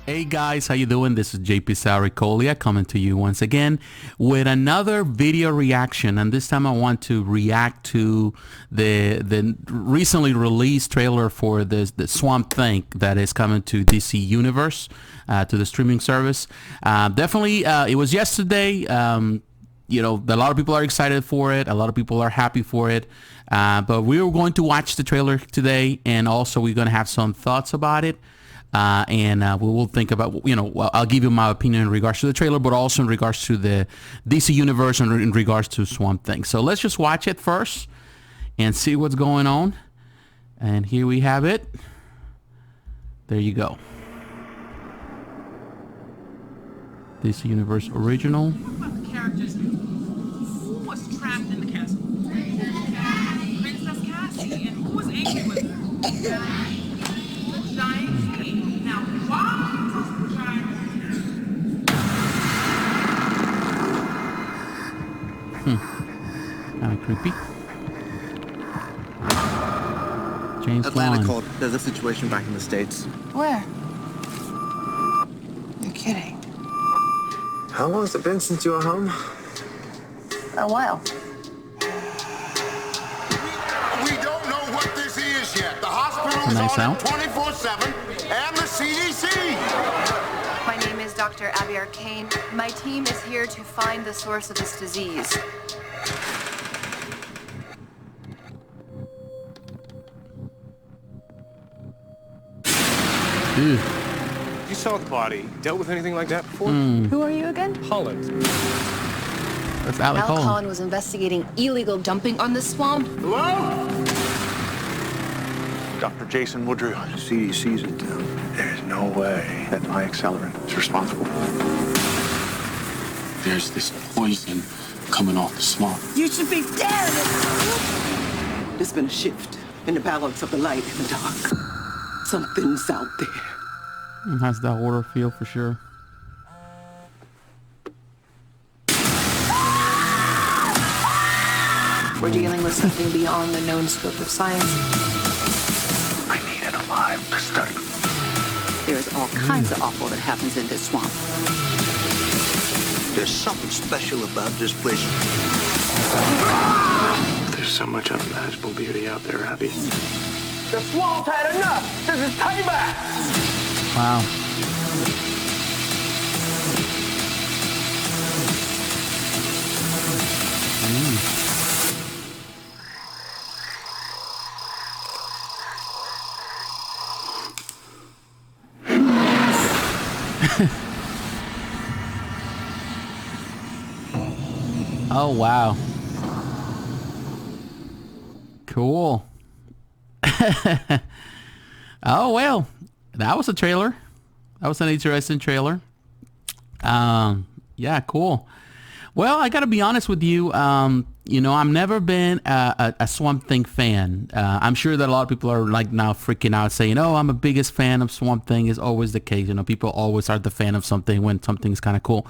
Hey guys, how you doing? This is JP Sauricolia coming to you once again with another video reaction, and this time I want to react to the recently released trailer for the Swamp Thing that is coming to DC Universe, to the streaming service. Definitely, it was yesterday. You know, a lot of people are excited for it. A lot of people are happy for it. But we're going to watch the trailer today, and also we're going to have some thoughts about it. And we will think about, I'll give you my opinion in regards to the trailer, but also in regards to the DC Universe and in regards to Swamp Thing. So let's just watch it first and see what's going on. And here we have it. There you go. DC Universe original. What about the characters? Who was trapped in the castle? Princess Cassie. And who was angry with her? Giant King. Now, why was the giant Kind of creepy. James Atlanta Wan. called. There's a situation back in the States. Where? You're kidding. How long has it been since you were home? A while. We don't know what this is yet. The hospital is Nice on out. 24/7 and the CDC. My name is Dr. Abby Arcane. My team is here to find the source of this disease. Ew. You saw the body. Dealt with anything like that before? Who are you again? Holland. That's Alec Alec Holland. Holland was investigating illegal dumping on the swamp. Hello? Dr. Jason Woodrew. The CDC's in town. There's no way that my accelerant is responsible. There's this poison coming off the swamp. You should be dead! There's been a shift in the balance of the light and the dark. Something's out there. It has that horror feel for sure. We're dealing with something beyond the known scope of science. I need it alive to study. There's all kinds of awful that happens in this swamp. There's something special about this place. There's so much unimaginable beauty out there, Abby. The swamp's had enough. This is payback. Wow. Oh, wow. Cool. Oh, well, that was a trailer. That was an interesting trailer. Yeah, cool. Well, I got to be honest with you. I've never been a Swamp Thing fan. I'm sure that a lot of people are like now freaking out saying, oh, I'm a biggest fan of Swamp Thing. Is always the case. People always are the fan of something when something's kind of cool.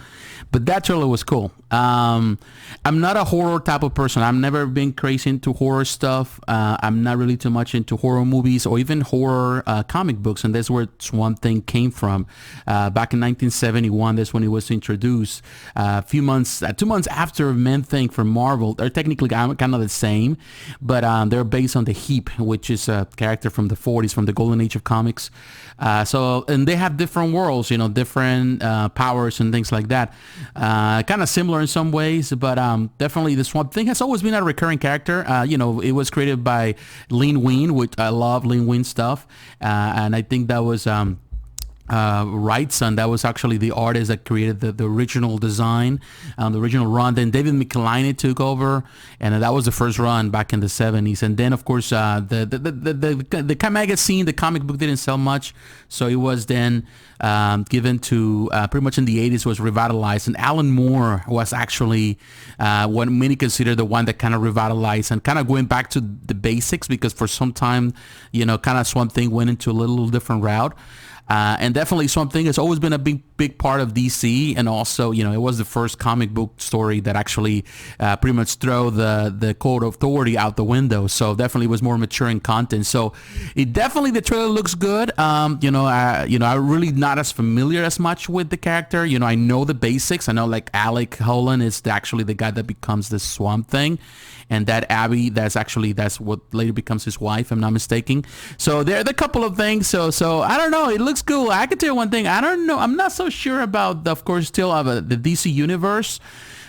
But that trailer was cool. I'm not a horror type of person. I've never been crazy into horror stuff. I'm not really too much into horror movies or even horror comic books. And that's where Swamp Thing came from. Back in 1971, that's when it was introduced. A few months, 2 months after Man-Thing from Marvel. They're technically kind of the same, but they're based on the Heap, which is a character from the 40s, from the golden age of comics. And they have different worlds, different powers and things like that. Kind of similar in some ways, but definitely the Swamp Thing has always been a recurring character. It was created by Lin Wein, which I love Lin Wein stuff, and I think that was Wrightson. That was actually the artist that created the original design, the original run. Then David Michelinie took over, and that was the first run back in the 70s. And then, of course, the magazine, the comic book didn't sell much, so it was then given to pretty much in the 80s, was revitalized. And Alan Moore was actually what many consider the one that kind of revitalized and kind of going back to the basics, because for some time, kind of Swamp Thing went into a little different route. And definitely Swamp Thing has always been a big part of DC, and also, you know, it was the first comic book story that actually pretty much throw the code of authority out the window. So definitely was more mature in content. So it definitely, the trailer looks good. I'm really not as familiar as much with the character. You know, I know the basics. I know like Alec Holland is actually the guy that becomes the Swamp Thing, and that Abby, that's what later becomes his wife, if I'm not mistaken. So there are a couple of things. So I don't know. It looks cool. I can tell you one thing. I don't know. I'm not so sure about, of course, still the DC universe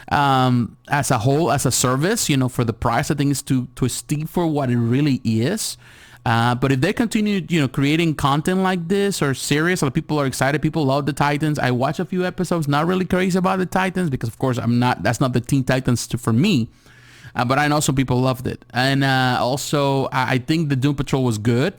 as a whole, as a service. You know, for the price, I think it's too steep for what it really is. But if they continue, you know, creating content like this or series, a lot of people are excited. People love the Titans. I watched a few episodes. Not really crazy about the Titans because, of course, that's not the Teen Titans for me. But I know some people loved it. And also, I think the Doom Patrol was good.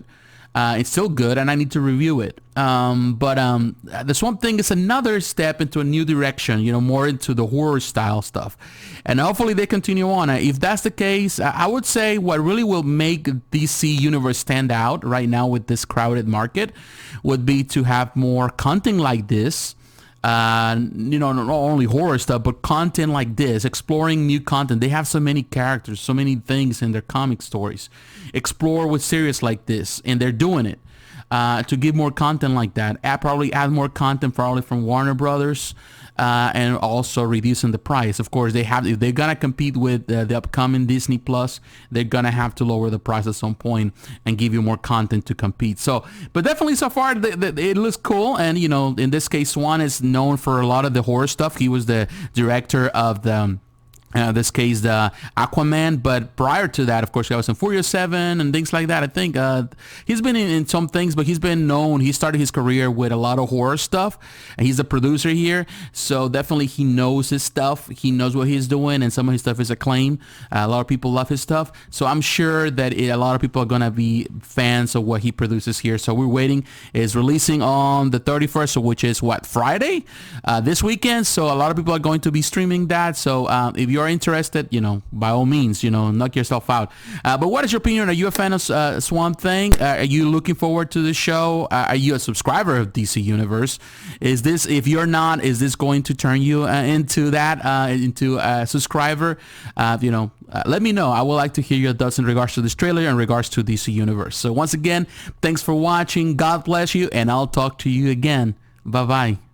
It's still good, and I need to review it. But the Swamp Thing is another step into a new direction, you know, more into the horror style stuff. And hopefully they continue on. If that's the case, I would say what really will make DC Universe stand out right now with this crowded market would be to have more content like this. You know, not only horror stuff, but content like this, exploring new content. They have so many characters, so many things in their comic stories. Explore with series like this, and they're doing it to give more content like that. Probably add more content probably from Warner Brothers, and also reducing the price. Of course, if they're gonna compete with the upcoming Disney Plus, they're gonna have to lower the price at some point and give you more content to compete. So, but definitely so far it looks cool. And you know, in this case, Swan is known for a lot of the horror stuff. He was the director of the this case, the Aquaman, but prior to that, of course, he was in Furious 7 and things like that. I think he's been in some things, but he's been known. He started his career with a lot of horror stuff, and he's the producer here. So definitely he knows his stuff. He knows what he's doing, and some of his stuff is acclaimed. A lot of people love his stuff. So I'm sure that a lot of people are going to be fans of what he produces here. So we're waiting. It's releasing on the 31st, which is what, Friday? This weekend. So a lot of people are going to be streaming that. So if you're interested, you know, by all means, you know, knock yourself out. But what is your opinion? Are you a fan of Swamp Thing? Are you looking forward to the show? Are you a subscriber of DC Universe? Is this, if you're not, is this going to turn you into a subscriber? You know, let me know. I would like to hear your thoughts in regards to this trailer, in regards to DC Universe. So once again, thanks for watching. God bless you, and I'll talk to you again. Bye-bye.